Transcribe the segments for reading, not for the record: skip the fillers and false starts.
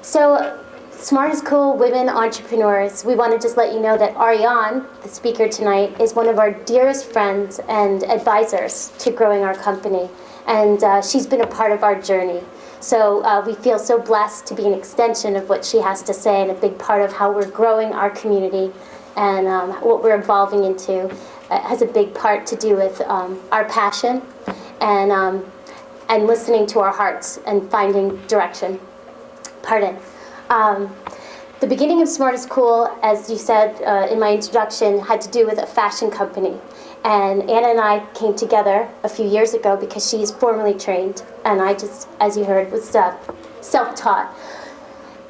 So, Smart is Cool Women Entrepreneurs. We want to just let you know that Ariane, the speaker tonight, is one of our dearest friends and advisors to growing our company. And she's been a part of our journey. So we feel so blessed to be an extension of what she has to say and a big part of how we're growing our community and what we're evolving into. It has a big part to do with our passion and listening to our hearts and finding direction. Pardon. The beginning of Smart is Cool, as you said in my introduction, had to do with a fashion company. And Anna and I came together a few years ago because she's formally trained, and I just, as you heard, was self-taught.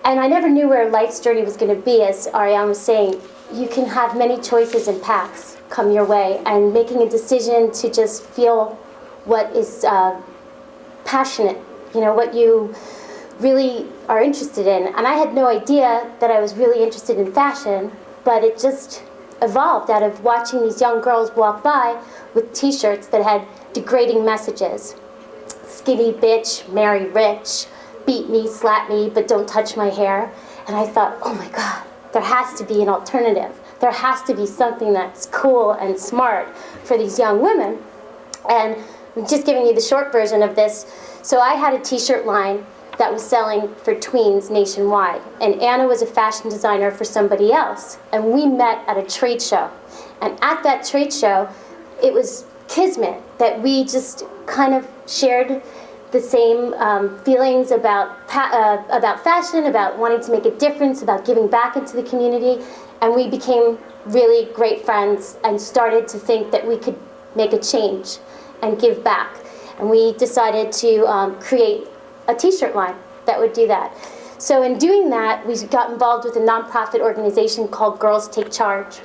And I never knew where life's journey was going to be. As Ariane was saying, you can have many choices and paths come your way, and making a decision to just feel what is passionate, what you really are interested in. And I had no idea that I was really interested in fashion, but it just evolved out of watching these young girls walk by with t-shirts that had degrading messages. Skinny bitch, marry rich, beat me, slap me, but don't touch my hair. And I thought, oh my God, there has to be an alternative. There has to be something that's cool and smart for these young women. And I'm just giving you the short version of this. So I had a t-shirt line that was selling for tweens nationwide. And Anna was a fashion designer for somebody else. And we met at a trade show. And at that trade show, it was kismet that we just kind of shared the same feelings about fashion, about wanting to make a difference, about giving back into the community. And we became really great friends and started to think that we could make a change and give back. And we decided to create a t-shirt line that would do that. So in doing that, we got involved with a nonprofit organization called Girls Take Charge.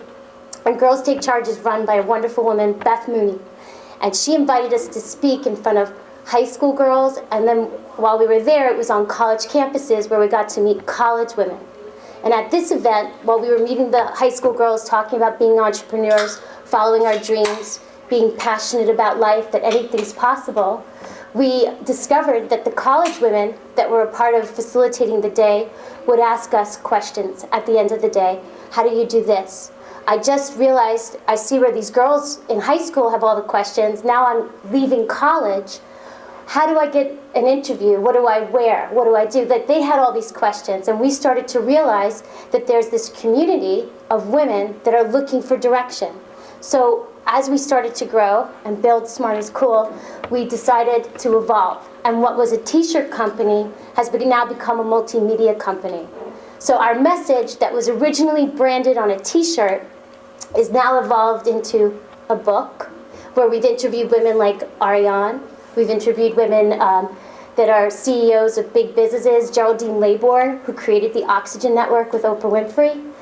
And Girls Take Charge is run by a wonderful woman, Beth Mooney. And she invited us to speak in front of high school girls, and then while we were there, it was on college campuses where we got to meet college women. And at this event, while we were meeting the high school girls, talking about being entrepreneurs, following our dreams, being passionate about life, that anything's possible, we discovered that the college women that were a part of facilitating the day would ask us questions at the end of the day. How do you do this? I just realized I see where these girls in high school have all the questions. Now I'm leaving college. How do I get an interview? What do I wear? What do I do? That they had all these questions, and we started to realize that there's this community of women that are looking for direction. So as we started to grow and build Smart is Cool, we decided to evolve. And what was a t-shirt company has now become a multimedia company. So our message that was originally branded on a t-shirt is now evolved into a book where we've interviewed women like Ariane. We've interviewed women that are CEOs of big businesses, Geraldine Laybourne, who created the Oxygen Network with Oprah Winfrey.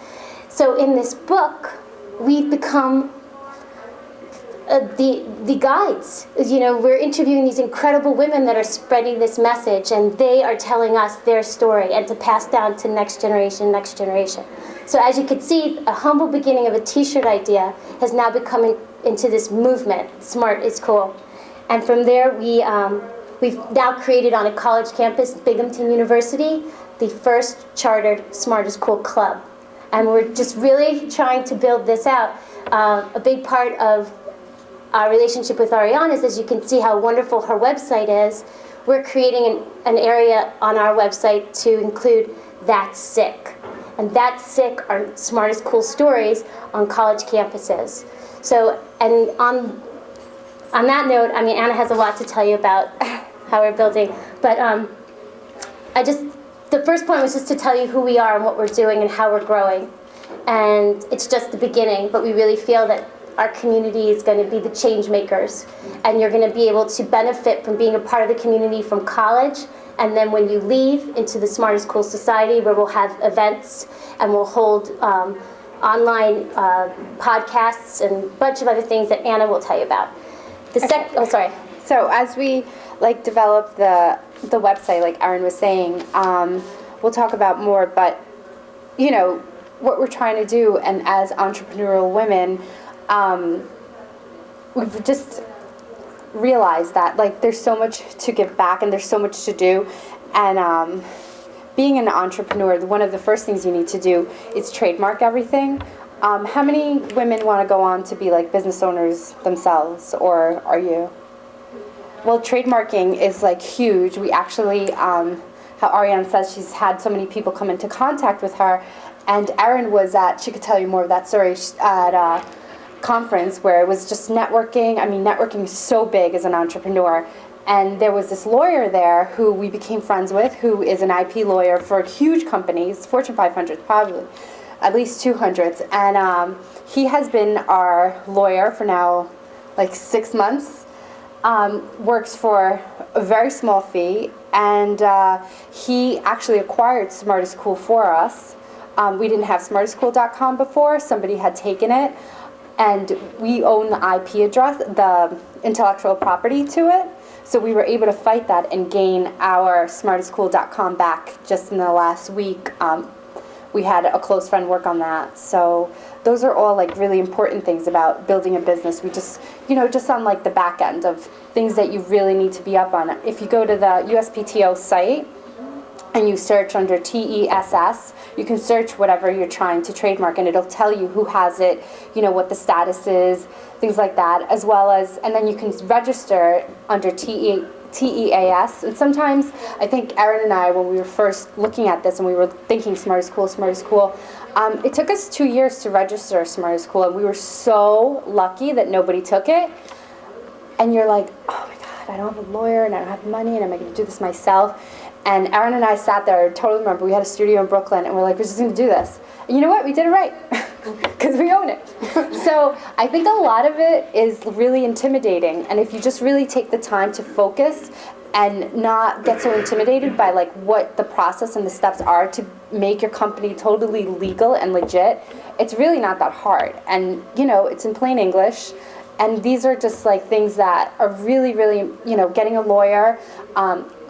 So in this book, we've become the guides. We're interviewing these incredible women that are spreading this message, and they are telling us their story and to pass down to next generation. So as you can see, a humble beginning of a t-shirt idea has now become into this movement, Smart is Cool. And from there, we've now created on a college campus, Binghamton University, the first chartered Smart is Cool club. And we're just really trying to build this out. A big part of our relationship with Ariane is, as you can see how wonderful her website is, we're creating an area on our website to include That's Sick. And That's Sick are Smart is Cool stories on college campuses. So, and on on that note, I mean, Anna has a lot to tell you about how we're building, but the first point was just to tell you who we are and what we're doing and how we're growing. And it's just the beginning, but we really feel that our community is going to be the change makers, and you're going to be able to benefit from being a part of the community from college, and then when you leave into the Smart is Cool Society, where we'll have events and we'll hold online podcasts and a bunch of other things that Anna will tell you about. So as we develop the website, like Erin was saying, we'll talk about more, but what we're trying to do, and as entrepreneurial women, we've just realized that there's so much to give back and there's so much to do, and being an entrepreneur, one of the first things you need to do is trademark everything. How many women want to go on to be business owners themselves, or are you? Well, trademarking is huge. We actually, how Ariane says, she's had so many people come into contact with her, and Erin was she could tell you more of that story, at a conference where it was just networking. I mean, networking is so big as an entrepreneur. And there was this lawyer there who we became friends with, who is an IP lawyer for huge companies, Fortune 500, probably, at least 200s. And he has been our lawyer for now 6 months, works for a very small fee, and he actually acquired Smart is Cool for us. We didn't have smartiscool.com before. Somebody had taken it, and we own the IP address, the intellectual property to it. So we were able to fight that and gain our smartiscool.com back just in the last week. We had a close friend work on that. So those are all really important things about building a business. We just, just on the back end of things that you really need to be up on. If you go to the USPTO site and you search under TESS, you can search whatever you're trying to trademark, and it'll tell you who has it, what the status is, things like that, as well as, and then you can register under TEAS. And sometimes, I think Erin and I, when we were first looking at this and we were thinking Smart is Cool, it took us 2 years to register Smart is Cool, and we were so lucky that nobody took it. And you're like, oh my God, I don't have a lawyer, and I don't have money, and am I going to do this myself? And Erin and I sat there, I totally remember, we had a studio in Brooklyn, and we're like, we're just going to do this. And you know what? We did it right, because we own it. So I think a lot of it is really intimidating, and if you just really take the time to focus and not get so intimidated by what the process and the steps are to make your company totally legal and legit, it's really not that hard. And, it's in plain English. And these are just things that are really, really, getting a lawyer,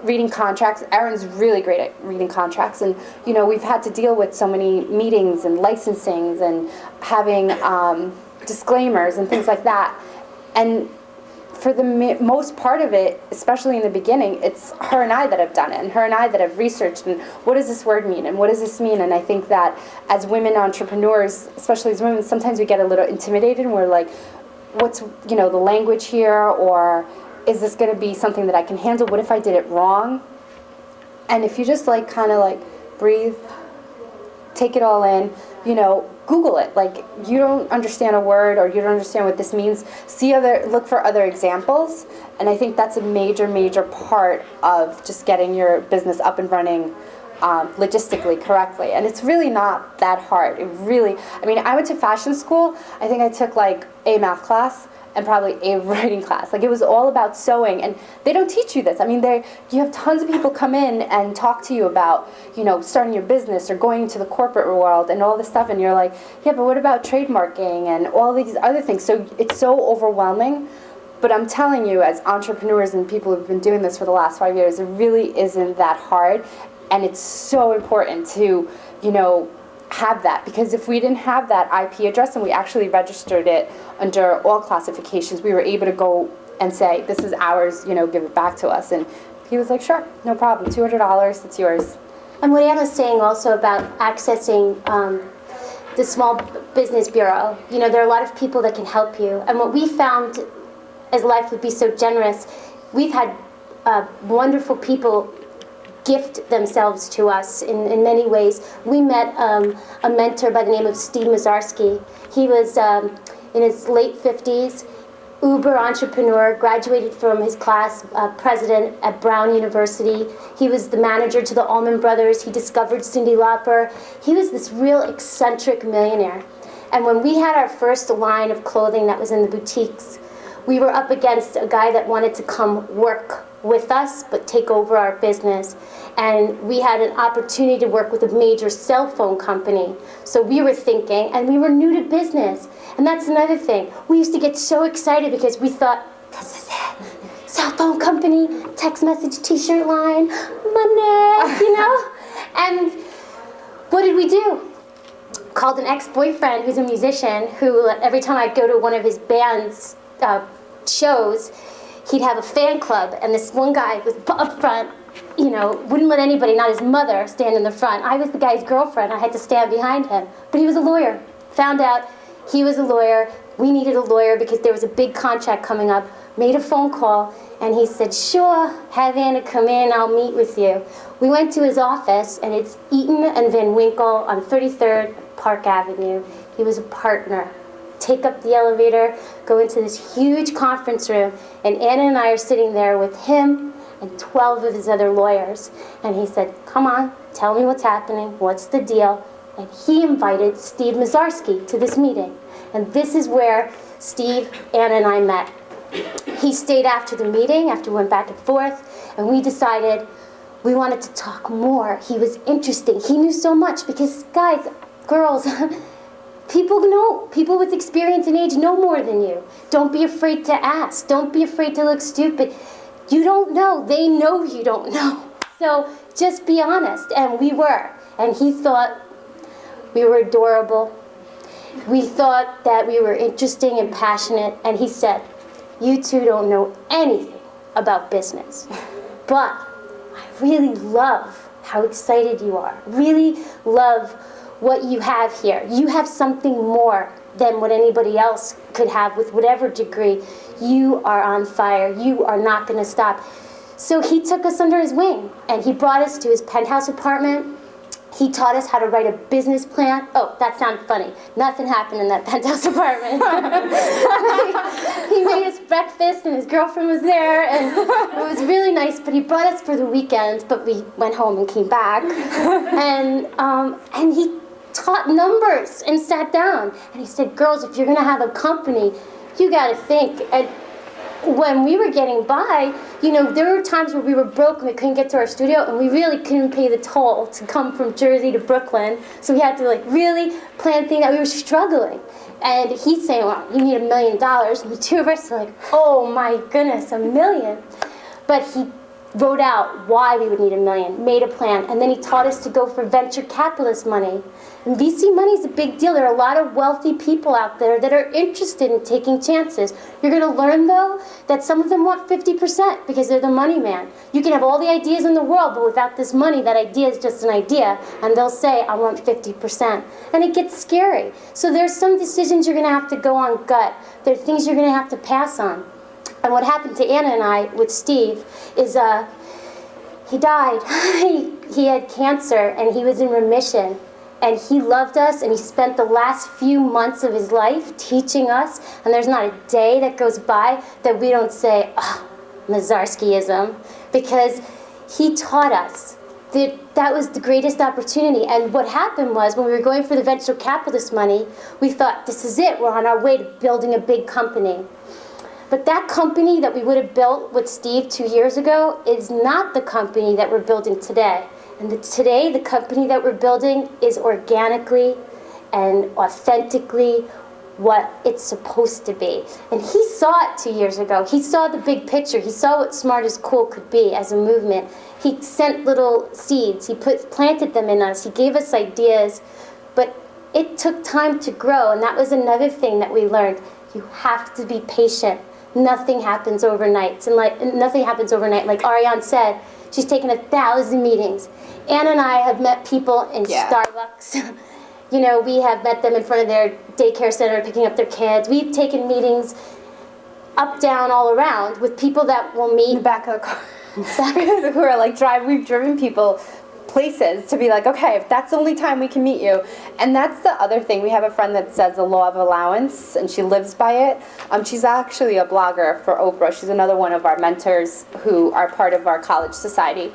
reading contracts. Erin's really great at reading contracts, and we've had to deal with so many meetings and licensings and having disclaimers and things like that. And for the most part of it, especially in the beginning, it's her and I that have done it, and her and I that have researched, and what does this word mean, and what does this mean? And I think that as women entrepreneurs, especially as women, sometimes we get a little intimidated, and we're like, what's the language here, or is this going to be something that I can handle? What if I did it wrong? And if you just kind of breathe, take it all in, Google it. You don't understand a word, or you don't understand what this means, look for other examples. And I think that's a major, major part of just getting your business up and running logistically correctly. And it's really not that hard. I went to fashion school. I think I took a math class and probably a writing class. It was all about sewing, and they don't teach you this. You have tons of people come in and talk to you about, starting your business or going into the corporate world and all this stuff, and you're like, yeah, but what about trademarking and all these other things? So it's so overwhelming. But I'm telling you, as entrepreneurs and people who've been doing this for the last 5 years, it really isn't that hard, and it's so important to, have that, because if we didn't have that IP address and we actually registered it under all classifications, we were able to go and say, this is ours, give it back to us. And he was like, sure, no problem, $200, it's yours. And what Anna's saying also about accessing the Small Business Bureau, there are a lot of people that can help you. And what we found, as life would be so generous, we've had wonderful people gift themselves to us in many ways. We met a mentor by the name of Steve Mazarski. He was in his late 50s. uber entrepreneur, graduated from his class, president at Brown University. He was the manager to the Allman Brothers. He discovered Cyndi Lauper. He was this real eccentric millionaire. And when we had our first line of clothing that was in the boutiques, we were up against a guy that wanted to come work with us but take over our business. And we had an opportunity to work with a major cell phone company. So we were thinking, and we were new to business. And that's another thing. We used to get so excited because we thought, this is it. Cell phone company, text message, t-shirt line, money, you know? And what did we do? Called an ex-boyfriend who's a musician who every time I'd go to one of his band's shows, he'd have a fan club, and this one guy was up front, you know, wouldn't let anybody, not his mother, stand in the front. I was the guy's girlfriend. I had to stand behind him. But he was a lawyer. Found out he was a lawyer. We needed a lawyer because there was a big contract coming up. Made a phone call, and he said, sure, have Anna come in, I'll meet with you. We went to his office, and it's Eaton and Van Winkle on 33rd Park Avenue. He was a partner. Take up the elevator, go into this huge conference room, and Anna and I are sitting there with him and 12 of his other lawyers. And he said, come on, tell me what's happening, what's the deal? And he invited Steve Mazarski to this meeting. And this is where Steve, Anna, and I met. He stayed after the meeting, after we went back and forth, and we decided we wanted to talk more. He was interesting. He knew so much because, guys, girls, people with experience and age know more than you. Don't be afraid to ask. Don't be afraid to look stupid. You don't know. They know you don't know. So just be honest. And we were. And he thought we were adorable. We thought that we were interesting and passionate. And he said, you two don't know anything about business. But I really love how excited you are. Really love what you have here. You have something more than what anybody else could have with whatever degree. You are on fire. You are not going to stop. So he took us under his wing, and he brought us to his penthouse apartment. He taught us how to write a business plan. Oh, that sounded funny. Nothing happened in that penthouse apartment. He made us breakfast, and his girlfriend was there, and it was really nice. But he brought us for the weekend, but we went home and came back. And he taught numbers and sat down. And he said, girls, if you're going to have a company, you got to think. And when we were getting by, you know, there were times where we were broke and we couldn't get to our studio, and we really couldn't pay the toll to come from Jersey to Brooklyn. So we had to like really plan things out. We were struggling. And he's saying, well, you need $1 million. And the two of us were like, oh my goodness, $1 million. But he wrote out why we would need $1 million, made a plan, and then he taught us to go for venture capitalist money. And VC money is a big deal. There are a lot of wealthy people out there that are interested in taking chances. You're going to learn, though, that some of them want 50% because they're the money man. You can have all the ideas in the world, but without this money, that idea is just an idea, and they'll say, I want 50%. And it gets scary. So there's some decisions you're going to have to go on gut. There are things you're going to have to pass on. And what happened to Anna and I with Steve is he died. He had cancer, and he was in remission. And he loved us, and he spent the last few months of his life teaching us. And there's not a day that goes by that we don't say, oh, Mazarskiism, because he taught us. That was the greatest opportunity. And what happened was, when we were going for the venture capitalist money, we thought, this is it. We're on our way to building a big company. But that company that we would have built with Steve 2 years ago is not the company that we're building today. And today, the company that we're building is organically and authentically what it's supposed to be. And he saw it 2 years ago. He saw the big picture. He saw what Smart is Cool could be as a movement. He sent little seeds. He planted them in us. He gave us ideas. But it took time to grow, and that was another thing that we learned. You have to be patient. Nothing happens overnight. And nothing happens overnight. Like Ariane said, she's taken 1,000 meetings. Anna and I have met people in Starbucks. You know, we have met them in front of their daycare center picking up their kids. We've taken meetings up, down, all around with people that will meet. In the back of the car. Who are like we've driven people places to be like, okay, if that's the only time we can meet you. And that's the other thing. We have a friend that says the law of allowance, and she lives by it. She's actually a blogger for Oprah. She's another one of our mentors who are part of our college society.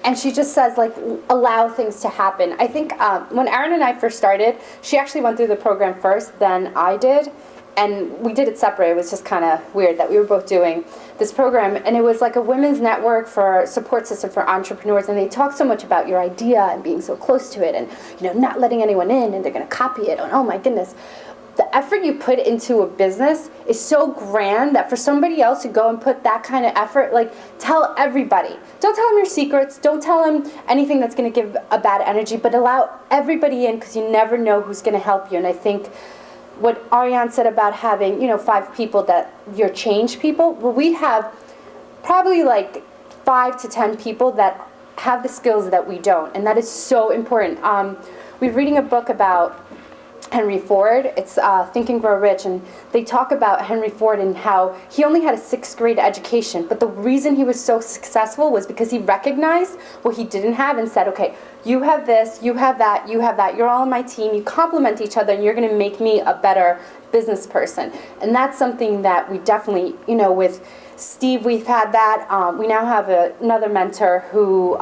And she just says, like, allow things to happen. I think when Erin and I first started, she actually went through the program first, then I did. And we did it separate. It was just kind of weird that we were both doing this program. And it was like a women's network for support system for entrepreneurs. And they talk so much about your idea and being so close to it and, you know, not letting anyone in and they're going to copy it. And oh my goodness. The effort you put into a business is so grand that for somebody else to go and put that kind of effort, like, tell everybody. Don't tell them your secrets. Don't tell them anything that's going to give a bad energy, but allow everybody in, because you never know who's going to help you. And I think what Ariane said about having, you know, 5 people that you're change people, well, we have probably like 5 to 10 people that have the skills that we don't, and that is so important. We're reading a book about Henry Ford. It's Think and Grow Rich, and they talk about Henry Ford and how he only had a 6th grade education, but the reason he was so successful was because he recognized what he didn't have and said, okay, you have this, you have that, you have that, you're all on my team, you complement each other, and you're going to make me a better business person. And that's something that we definitely, you know, with Steve, we've had that. We now have another mentor who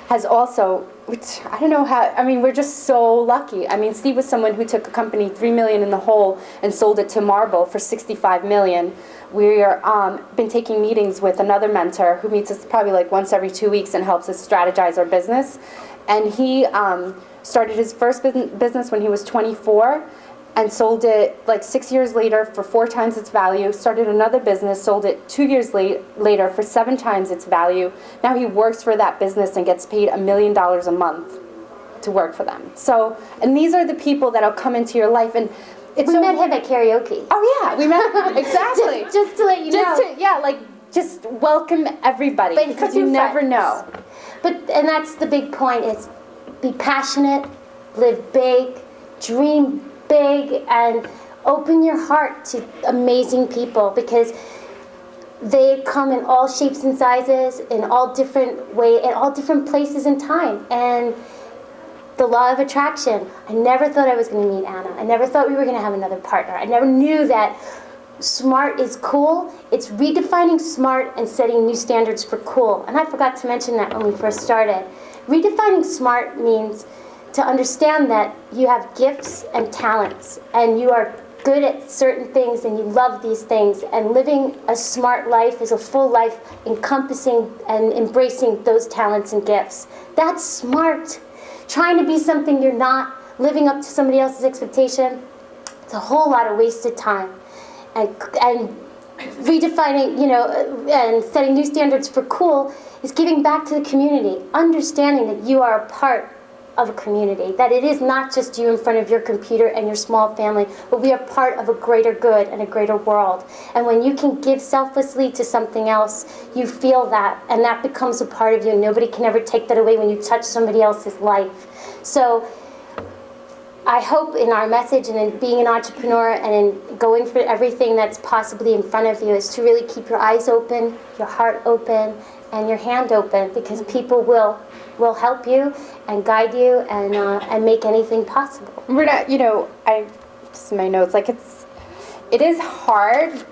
has also, which I don't know how, I mean, we're just so lucky. I mean, Steve was someone who took a company $3 million in the hole and sold it to Marble for $65 million. We're been taking meetings with another mentor who meets us probably like once every 2 weeks and helps us strategize our business. And he started his first business when he was 24 and sold it like 6 years later for 4 times its value, started another business, sold it 2 years later for 7 times its value. Now he works for that business and gets paid $1 million a month to work for them. So, and these are the people that'll come into your life. And it's we met him at karaoke. Oh yeah, we met, exactly. just to let you know. Yeah, like, just welcome everybody, But because you never know. And that's the big point, is be passionate, live big, dream big, and open your heart to amazing people, because they come in all shapes and sizes, in all different ways, in all different places and time. And the law of attraction, I never thought I was going to meet Anna. I never thought we were going to have another partner. I never knew that smart is cool. It's redefining smart and setting new standards for cool. And I forgot to mention that when we first started. Redefining smart means to understand that you have gifts and talents, and you are good at certain things and you love these things, and living a smart life is a full life encompassing and embracing those talents and gifts. That's smart. Trying to be something you're not, living up to somebody else's expectation, it's a whole lot of wasted time. And redefining, you know, and setting new standards for cool is giving back to the community, understanding that you are a part of a community, that it is not just you in front of your computer and your small family, but we are part of a greater good and a greater world. And when you can give selflessly to something else, you feel that, and that becomes a part of you, and nobody can ever take that away when you touch somebody else's life. So I hope in our message and in being an entrepreneur and in going for everything that's possibly in front of you is to really keep your eyes open, your heart open, and your hand open, because people will help you and guide you and make anything possible. We're not, you know, I just in my notes, like, it is hard.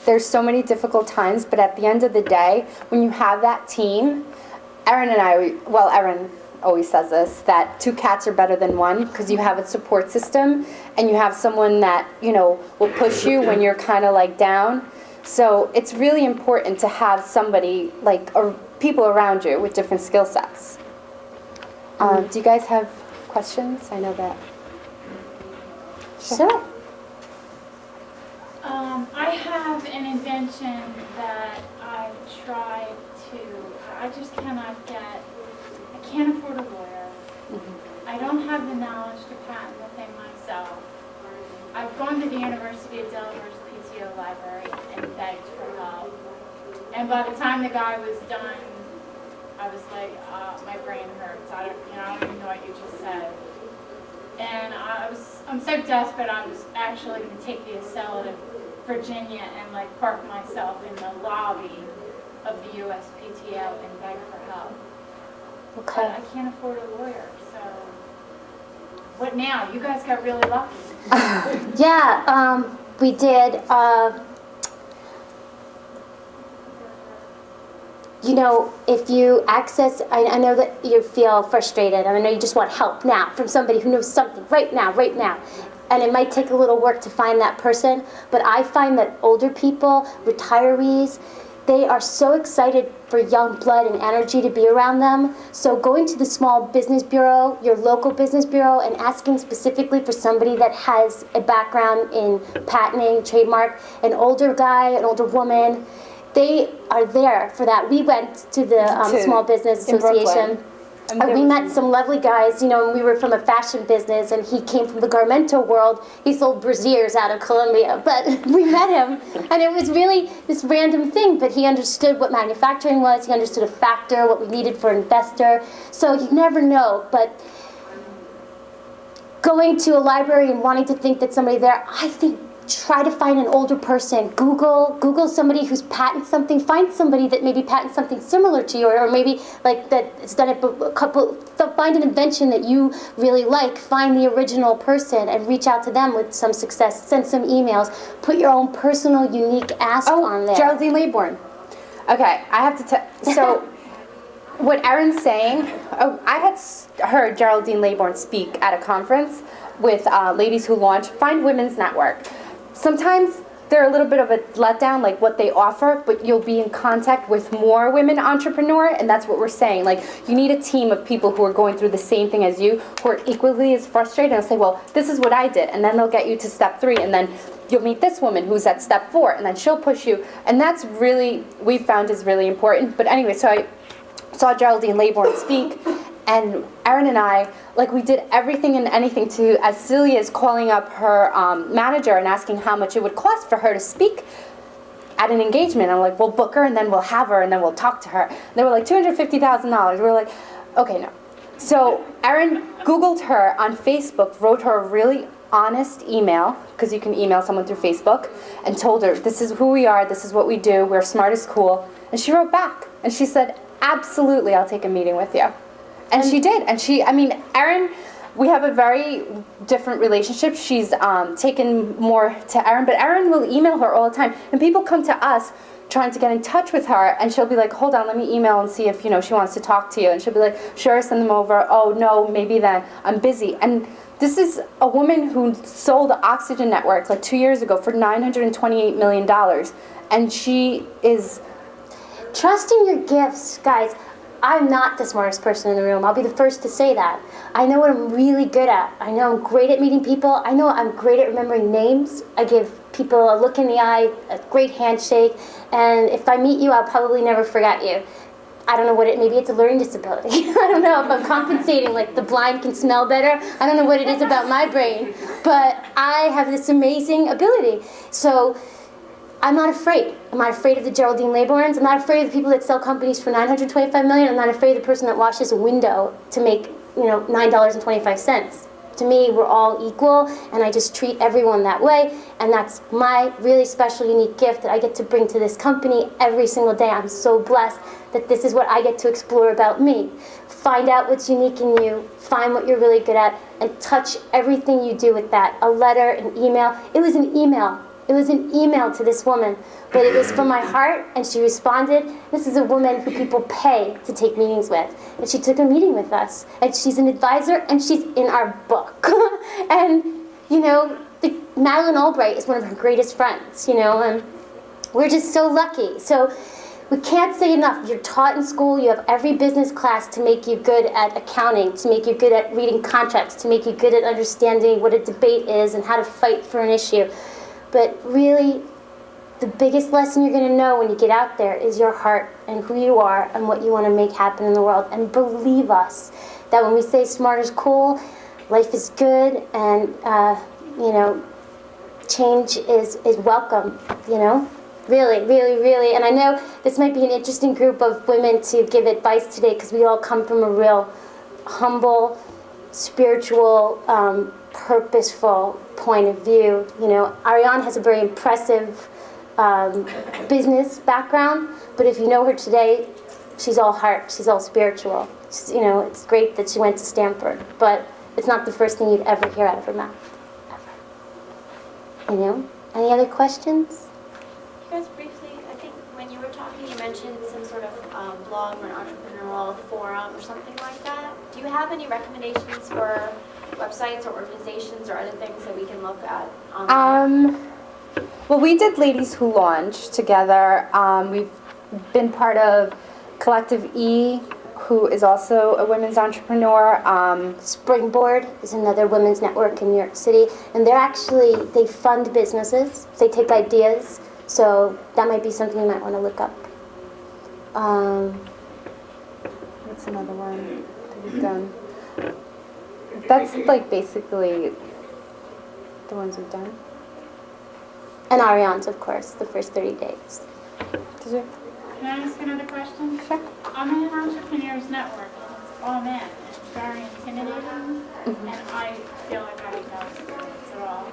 There's so many difficult times, but at the end of the day, when you have that team, Erin and I, well, Erin always says this, that 2 cats are better than 1, because you have a support system and you have someone that, you know, will push you when you're kind of like down. So it's really important to have somebody, like, or people around you with different skill sets. Do you guys have questions? I know that. Sure. I have an invention that I've tried to, I just cannot get, I can't afford a lawyer. I don't have the knowledge to patent the thing myself. I've gone to the University of Delaware's PTO library and begged for help. And by the time the guy was done, I was like, my brain hurts. I don't even know what you just said. And I'm so desperate, I was actually going to take the Acela to Virginia and like park myself in the lobby of the USPTO and beg for help. but Okay. I can't afford a lawyer, so what now? You guys got really lucky. Yeah, we did. You know, if you access, I know that you feel frustrated, and I know you just want help now from somebody who knows something right now. And it might take a little work to find that person, but I find that older people, retirees, they are so excited for young blood and energy to be around them. So going to the small business bureau, your local business bureau, and asking specifically for somebody that has a background in patenting, trademark, an older guy, an older woman, they are there for that. We went to the Small Business in Brooklyn. Association. And we met some lovely guys, you know, and we were from a fashion business, and he came from the Garmento world. He sold brassieres out of Colombia, but we met him, and it was really this random thing, but he understood what manufacturing was, he understood a factor, what we needed for an investor, so you never know, but going to a library and wanting to think that somebody there, I think, try to find an older person. Google somebody who's patented something. Find somebody that maybe patents something similar to you, or maybe like that's done it a couple. Find an invention that you really like. Find the original person and reach out to them with some success. Send some emails. Put your own personal, unique ask on there. Geraldine Laybourne. Okay, I have to tell. So, what Erin's saying, I had heard Geraldine Laybourne speak at a conference with ladies who launch Find Women's Network. Sometimes they're a little bit of a letdown, like what they offer, but you'll be in contact with more women entrepreneurs, and that's what we're saying. Like, you need a team of people who are going through the same thing as you, who are equally as frustrated, and say, well, this is what I did, and then they'll get you to step 3, and then you'll meet this woman who's at step 4, and then she'll push you, and that's really, we found is really important. But anyway, so I saw Geraldine Laybourne speak, and Erin and I, like, we did everything and anything to, as silly as calling up her manager and asking how much it would cost for her to speak at an engagement. I'm like, we'll book her, and then we'll have her, and then we'll talk to her. And they were like, $250,000. We were like, okay, no. So Erin Googled her on Facebook, wrote her a really honest email, because you can email someone through Facebook, and told her, this is who we are, this is what we do, we're smart as cool. And she wrote back, and she said, absolutely, I'll take a meeting with you. And she did. And Erin, we have a very different relationship. She's taken more to Erin, but Erin will email her all the time. And people come to us trying to get in touch with her, and she'll be like, hold on, let me email and see if, she wants to talk to you. And she'll be like, sure, send them over. Oh, no, maybe then. I'm busy. And this is a woman who sold the Oxygen Network like 2 years ago for $928 million. And she is... Trusting your gifts, guys. I'm not the smartest person in the room. I'll be the first to say that. I know what I'm really good at. I know I'm great at meeting people. I know I'm great at remembering names. I give people a look in the eye, a great handshake, and if I meet you, I'll probably never forget you. I don't know what maybe it's a learning disability. I don't know if I'm compensating, like the blind can smell better. I don't know what it is about my brain, but I have this amazing ability. So I'm not afraid. I'm not afraid of the Geraldine Laybournes. I'm not afraid of the people that sell companies for $925 million. I'm not afraid of the person that washes a window to make, $9.25. To me, we're all equal, and I just treat everyone that way, and that's my really special, unique gift that I get to bring to this company every single day. I'm so blessed that this is what I get to explore about me. Find out what's unique in you, find what you're really good at, and touch everything you do with that. A letter, an email. It was an email. It was an email to this woman, but it was from my heart, and she responded. This is a woman who people pay to take meetings with, and she took a meeting with us, and she's an advisor, and she's in our book. And, Madeleine Albright is one of her greatest friends, and we're just so lucky. So we can't say enough. You're taught in school, you have every business class to make you good at accounting, to make you good at reading contracts, to make you good at understanding what a debate is and how to fight for an issue. But really, the biggest lesson you're going to know when you get out there is your heart and who you are and what you want to make happen in the world. And believe us, that when we say smart is cool, life is good, and, change is welcome, Really, really, really. And I know this might be an interesting group of women to give advice today, because we all come from a real humble, spiritual, purposeful point of view. Ariane has a very impressive business background, but if you know her today, she's all heart, she's all spiritual. You know, it's great that she went to Stanford, but it's not the first thing you'd ever hear out of her mouth, ever. You know? Any other questions? You guys briefly, I think when you were talking, you mentioned some sort of blog or an entrepreneurial forum or something like that. Do you have any recommendations for websites or organizations or other things that we can look at online? Well, we did Ladies Who Launch together. We've been part of Collective E, who is also a women's entrepreneur. Springboard is another women's network in New York City, and they fund businesses. They take ideas, so that might be something you might want to look up. What's another one that we've done? That's like basically the ones we've done. And Ariane's, of course, the first 30 days. Did you? Can I ask another question? Sure. I'm in an entrepreneurs network, and it's all men. It's very intimidating, and I feel like I have no experience at all.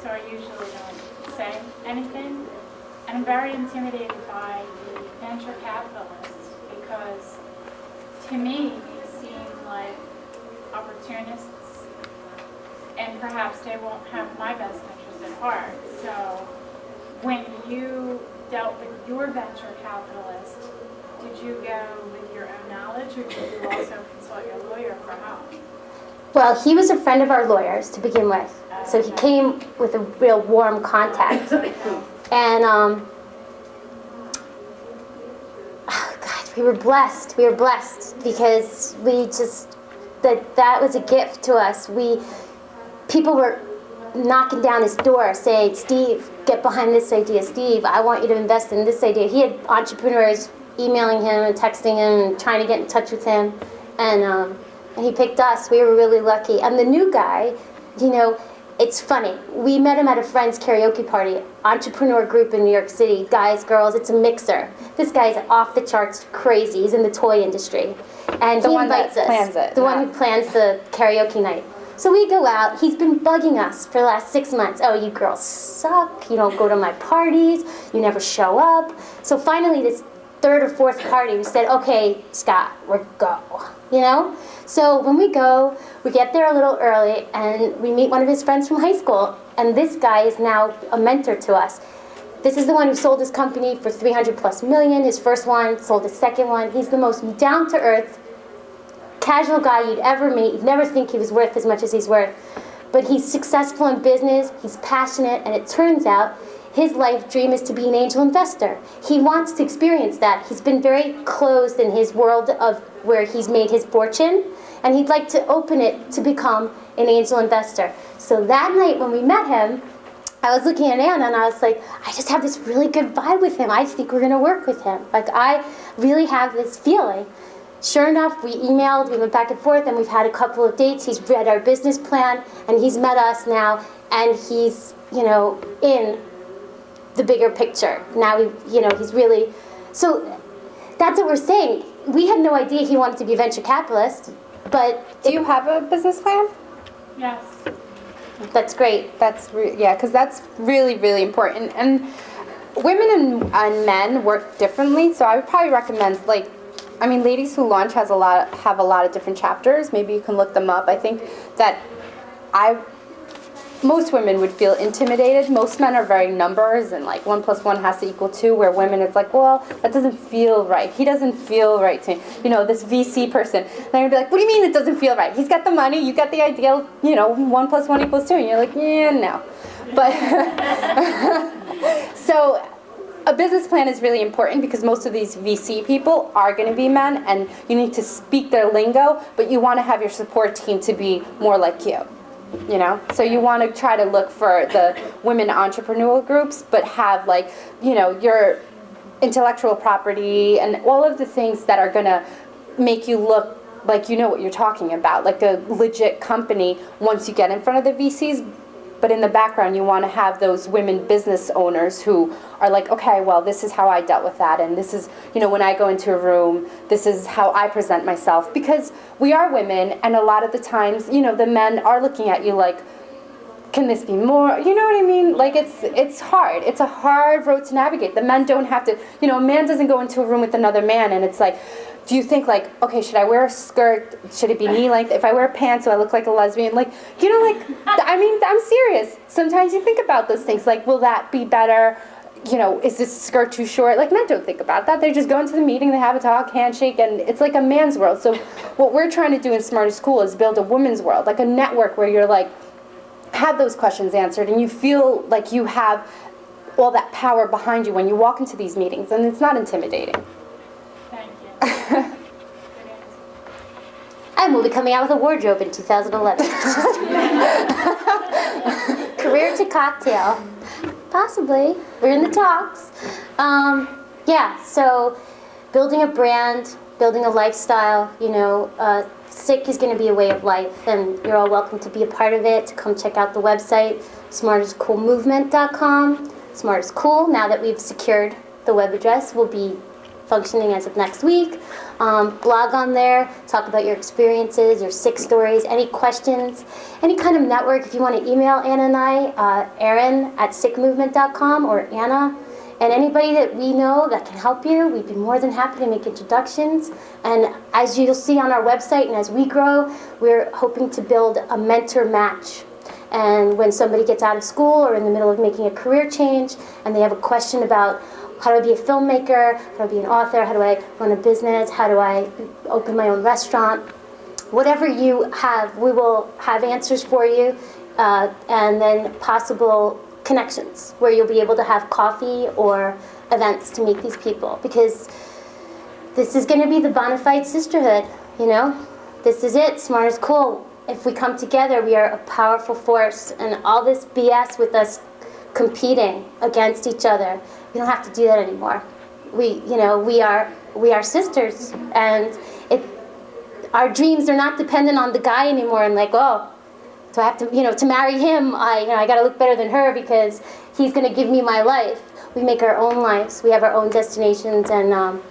So I usually don't say anything. And I'm very intimidated by the venture capitalists because, to me, they seem like opportunists, and perhaps they won't have my best interest at heart. So when you dealt with your venture capitalist, did you go with your own knowledge, or did you also consult your lawyer for help? Well, he was a friend of our lawyers to begin with, so he came with a real warm contact. And, oh God, we were blessed. We were blessed because we just, that was a gift to us. People were knocking down his door saying, Steve, get behind this idea. Steve, I want you to invest in this idea. He had entrepreneurs emailing him and texting him and trying to get in touch with him. And he picked us. We were really lucky. And the new guy, you know, it's funny. We met him at a friend's karaoke party, entrepreneur group in New York City, guys, girls. It's a mixer. This guy's off the charts crazy. He's in the toy industry. And he invites us. Plans it. The one who plans the karaoke night. So we go out. He's been bugging us for the last 6 months. Oh, you girls suck. You don't go to my parties. You never show up. So finally, this third or fourth party, we said, okay, Scott, we're go. You know? So when we go, we get there a little early, and we meet one of his friends from high school. And this guy is now a mentor to us. This is the one who sold his company for $300+ million. His first one, sold his second one. He's the most down-to-earth, casual guy you'd ever meet. You'd never think he was worth as much as he's worth. But he's successful in business, he's passionate, and it turns out his life dream is to be an angel investor. He wants to experience that. He's been very closed in his world of where he's made his fortune, and he'd like to open it to become an angel investor. So that night when we met him, I was looking at Anna and I was like, I just have this really good vibe with him. I think we're gonna work with him. Like, I really have this feeling. Sure enough, we emailed, we went back and forth, and we've had a couple of dates. He's read our business plan, and he's met us now, and he's, you know, in the bigger picture. Now, he's really, so that's what we're saying. We had no idea he wanted to be a venture capitalist, but... Do you have a business plan? Yes. That's great. Because that's really, really important. And women and men work differently, so I would probably recommend, Ladies Who Launch have a lot of different chapters. Maybe you can look them up. I think that most women would feel intimidated. Most men are very numbers, and 1 + 1 has to equal 2, where women, it's like, well, that doesn't feel right. He doesn't feel right to me. This VC person. And they're going to be like, what do you mean it doesn't feel right? He's got the money, you got the ideal, 1 + 1 = 2. And you're like, yeah, no. But, so a business plan is really important because most of these VC people are going to be men, and you need to speak their lingo, but you want to have your support team to be more like you. So you want to try to look for the women entrepreneurial groups, but have your intellectual property and all of the things that are going to make you look like you know what you're talking about, like a legit company once you get in front of the VCs. But in the background, you want to have those women business owners who are like, okay, well, this is how I dealt with that. And this is, when I go into a room, this is how I present myself. Because we are women, and a lot of the times, the men are looking at you like, can this be more? You know what I mean? Like, it's hard. It's a hard road to navigate. The men don't have to, a man doesn't go into a room with another man and it's like, do you think like, okay, should I wear a skirt? Should it be knee length? If I wear pants, do I look like a lesbian? Like, I'm serious. Sometimes you think about those things. Like, will that be better? Is this skirt too short? Like, men don't think about that. They just go into the meeting, they have a talk, handshake, and it's like a man's world. So what we're trying to do in Smart as Cool is build a women's world, like a network where you're like, have those questions answered and you feel like you have all that power behind you when you walk into these meetings, and it's not intimidating. Thank you. Good answer. And we'll be coming out with a wardrobe in 2011. Career to cocktail. Possibly. We're in the talks. So building a brand, building a lifestyle, SICK is going to be a way of life, and you're all welcome to be a part of it. Come check out the website, smartascoolmovement.com. Smart as Cool, now that we've secured the web address, will be functioning as of next week. Blog on there, talk about your experiences, your SICK stories, any questions, any kind of network. If you want to email Anna and I, Erin@sickmovement.com, or Anna, and anybody that we know that can help you, we'd be more than happy to make introductions. And as you'll see on our website and as we grow, we're hoping to build a mentor match. And when somebody gets out of school or in the middle of making a career change and they have a question about how do I be a filmmaker, how do I be an author, how do I run a business, how do I open my own restaurant, whatever you have, we will have answers for you, and then possible connections where you'll be able to have coffee or events to meet these people, because this is going to be the bona fide sisterhood. This is it. Smart as Cool. If we come together, we are a powerful force, and all this BS with us competing against each other, we don't have to do that anymore. We are sisters, and our dreams are not dependent on the guy anymore. And like, oh, so I have to, to marry him, I got to look better than her because he's going to give me my life. We make our own lives. We have our own destinations, and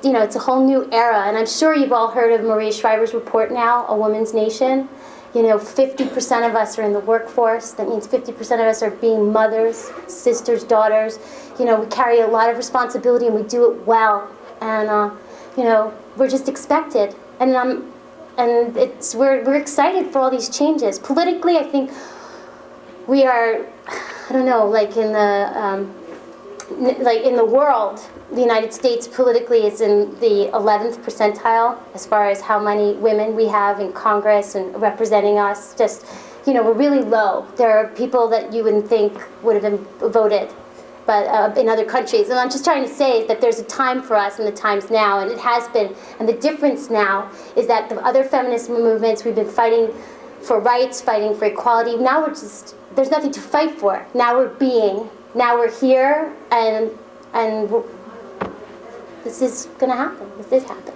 it's a whole new era. And I'm sure you've all heard of Maria Shriver's report now, A Woman's Nation. 50% of us are in the workforce. That means 50% of us are being mothers, sisters, daughters. We carry a lot of responsibility and we do it well. And we're just expected. And we're excited for all these changes. Politically, I think we are, in the world, the United States politically is in the 11th percentile as far as how many women we have in Congress and representing us. Just, we're really low. There are people that you wouldn't think would have been voted, but in other countries. And I'm just trying to say is that there's a time for us in the times now, and it has been. And the difference now is that the other feminist movements, we've been fighting for rights, fighting for equality. Now there's nothing to fight for. Now we're here, and this is going to happen. This is happening.